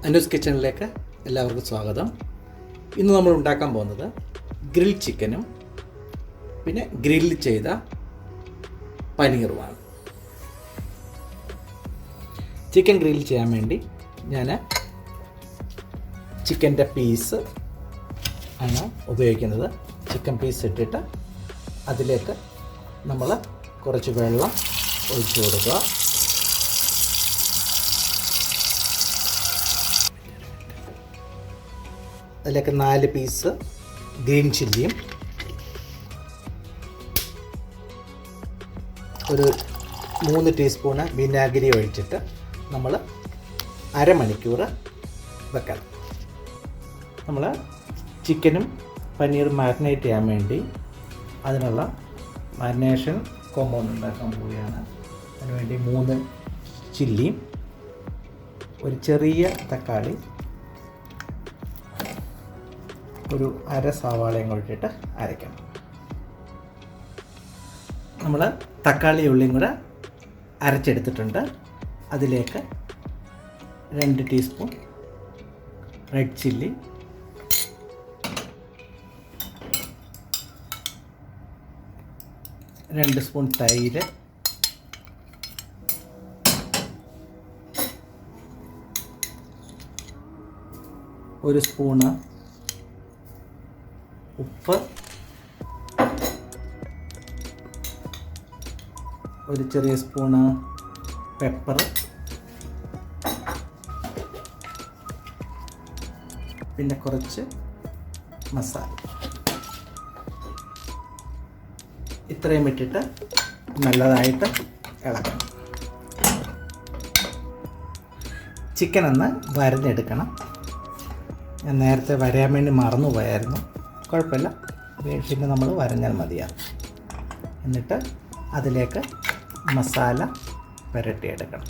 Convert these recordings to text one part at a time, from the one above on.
അനൂസ് കിച്ചണിലേക്ക് എല്ലാവർക്കും സ്വാഗതം. ഇന്ന് നമ്മൾ ഉണ്ടാക്കാൻ പോകുന്നത് ഗ്രിൽ ചിക്കനും പിന്നെ ഗ്രില്ല് ചെയ്ത പനീറുമാണ്. ചിക്കൻ ഗ്രിൽ ചെയ്യാൻ വേണ്ടി ഞാൻ ചിക്കൻ്റെ പീസ് ആണ് ഉപയോഗിക്കുന്നത്. ചിക്കൻ പീസ് ഇട്ടിട്ട് അതിലേക്ക് നമ്മൾ കുറച്ച് വെള്ളം ഒഴിച്ചു കൊടുക്കുക. അതിലേക്ക് 4 പീസ് ഗ്രീൻ ചില്ലിയും ഒരു 3 ടീസ്പൂണ് വിനാഗിരി ഒഴിച്ചിട്ട് നമ്മൾ അരമണിക്കൂർ വെക്കണം. നമ്മൾ ചിക്കനും പനീറും മാരിനേറ്റ് ചെയ്യാൻ വേണ്ടി അതിനുള്ള മാരിനേഷൻ കോമ്പൗണ്ട് ഉണ്ടാക്കാൻ പോവുകയാണ്. അതിനുവേണ്ടി 3 ചില്ലിയും ഒരു ചെറിയ തക്കാളി ഒരു അര സവാളയും കൂടിയിട്ട് അരയ്ക്കണം. നമ്മൾ തക്കാളി ഉള്ളിയും കൂടെ അരച്ചെടുത്തിട്ടുണ്ട്. അതിലേക്ക് 2 ടീസ്പൂൺ റെഡ് ചില്ലി, 2 സ്പൂൺ തൈര്, ഒരു സ്പൂണ് ഉപ്പ്, ഒരു ചെറിയ സ്പൂണ് പെപ്പർ, പിന്നെ കുറച്ച് മസാല. ഇത്രയും ഇട്ടിട്ട് നല്ലതായിട്ട് ഇളക്കണം. ചിക്കൻ ഒന്ന് വരഞ്ഞെടുക്കണം. ഞാൻ നേരത്തെ വരയാൻ വേണ്ടി മറന്നുപോയായിരുന്നു. കുഴപ്പമില്ല, പിന്നെ നമ്മൾ വരഞ്ഞാൽ മതിയാകും. എന്നിട്ട് അതിലേക്ക് മസാല പുരട്ടിയെടുക്കണം.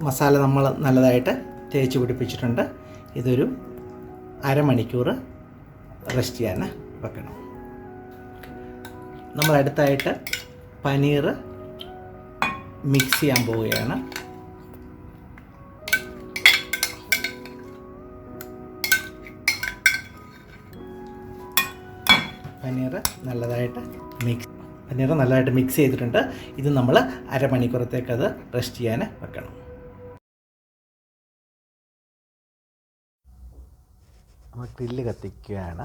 മസാല നമ്മൾ നല്ലതായിട്ട് തേച്ച് പിടിപ്പിച്ചിട്ടുണ്ട്. ഇതൊരു അരമണിക്കൂർ റെസ്റ്റ് ചെയ്യാൻ വെക്കണം. നമ്മൾ അടുത്തായിട്ട് പനീർ മിക്സ് ചെയ്യാൻ പോവുകയാണ്. പനീർ നല്ലതായിട്ട് മിക്സ് ചെയ്തിട്ടുണ്ട്. ഇത് നമ്മൾ അരമണിക്കൂറത്തേക്ക് അത് റെസ്റ്റ് ചെയ്യാൻ വെക്കണം. നമ്മൾ ഗ്രില്ല് കത്തിക്കുകയാണ്.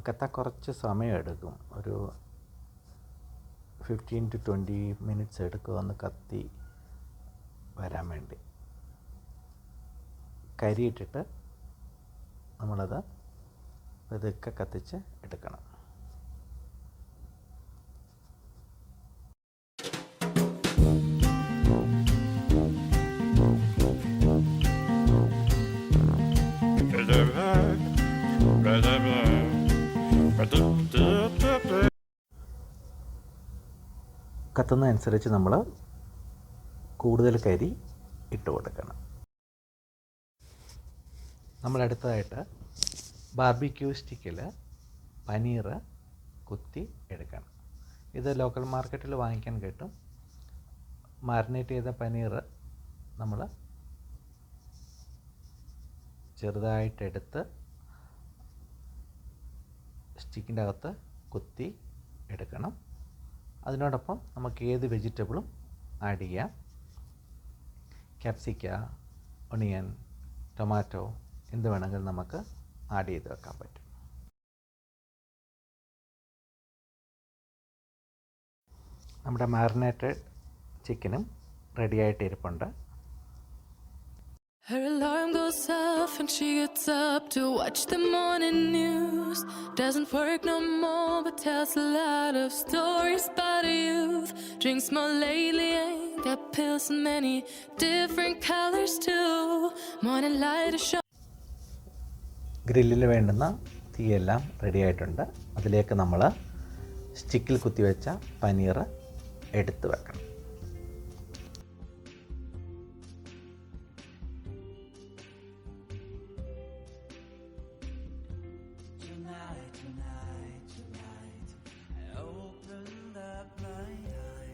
കത്താൻ കുറച്ച് സമയം എടുക്കും. ഒരു 15 to 20 മിനിറ്റ്സ് എടുക്കും ഒന്ന് കത്തി വരാൻ വേണ്ടി. കരിയിട്ടിട്ട് നമ്മളത് ഇതൊക്കെ കത്തിച്ച് എടുക്കണം. കത്തുന്നതനുസരിച്ച് നമ്മൾ കൂടുതൽ കരി ഇട്ട് കൊടുക്കണം. നമ്മളടുത്തതായിട്ട് ബാർബിക്യൂ സ്റ്റിക്കിൽ പനീർ കുത്തി എടുക്കണം. ഇത് ലോക്കൽ മാർക്കറ്റിൽ വാങ്ങിക്കാൻ കിട്ടും. മാരിനേറ്റ് ചെയ്ത പനീർ നമ്മൾ ചെറുതായിട്ടെടുത്ത് സ്റ്റിക്കിൻ്റെ അകത്ത് കുത്തി എടുക്കണം. അതിനോടൊപ്പം നമുക്ക് ഏത് വെജിറ്റബിളും ആഡ് ചെയ്യാം. ക്യാപ്സിക്ക, ഒണിയൻ, ടൊമാറ്റോ എന്ത് വേണമെങ്കിലും നമുക്ക് ആഡ് ചെയ്ത് വെക്കാൻ പറ്റും. നമ്മുടെ മാരിനേറ്റഡ് ചിക്കനും റെഡിയായിട്ട് ഇരിപ്പുണ്ട്. Her alarm goes off and she gets up to watch the morning news. Doesn't work no more but tells a lot of stories about her youth. Drinks more lately, ain't got pills in many different colors too. Morning light is show. ഗ്രില്ലിൽ വേണ്ടുന്ന തീയെല്ലാം റെഡിയായിട്ടുണ്ട്. അതിലേക്ക് നമ്മൾ സ്റ്റിക്കിൽ കുത്തിവെച്ച പനീർ എടുത്ത് വെക്കണം.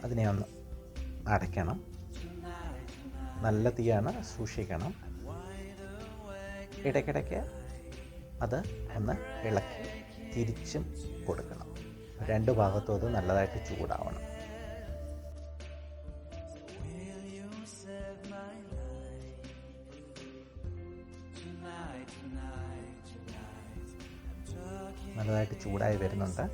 അതിനെ ഒന്ന് അടയ്ക്കണം. നല്ല തീയാണ്, സൂക്ഷിക്കണം. ഇടയ്ക്കിടയ്ക്ക് അത് ഒന്ന് ഇളക്കി തിരിച്ചും കൊടുക്കണം. രണ്ട് ഭാഗത്തും അത് നല്ലതായിട്ട് ചൂടാവണം. നല്ലതായിട്ട് ചൂടായി വരുന്നുണ്ട്.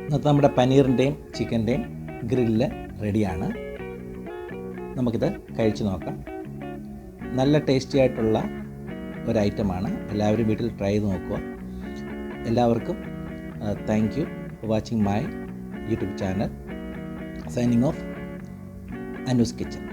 ഇന്നത്തെ നമ്മുടെ പനീറിൻ്റെയും ചിക്കൻ്റെയും ഗ്രില്ല് റെഡിയാണ്. നമുക്കിത് കഴിച്ച് നോക്കാം. നല്ല ടേസ്റ്റി ആയിട്ടുള്ള ഒരു ഐറ്റമാണ്. എല്ലാവരും വീട്ടിൽ ട്രൈ ചെയ്ത് നോക്കുക. എല്ലാവർക്കും thank you for watching my YouTube channel. Signing off Anu's kitchen.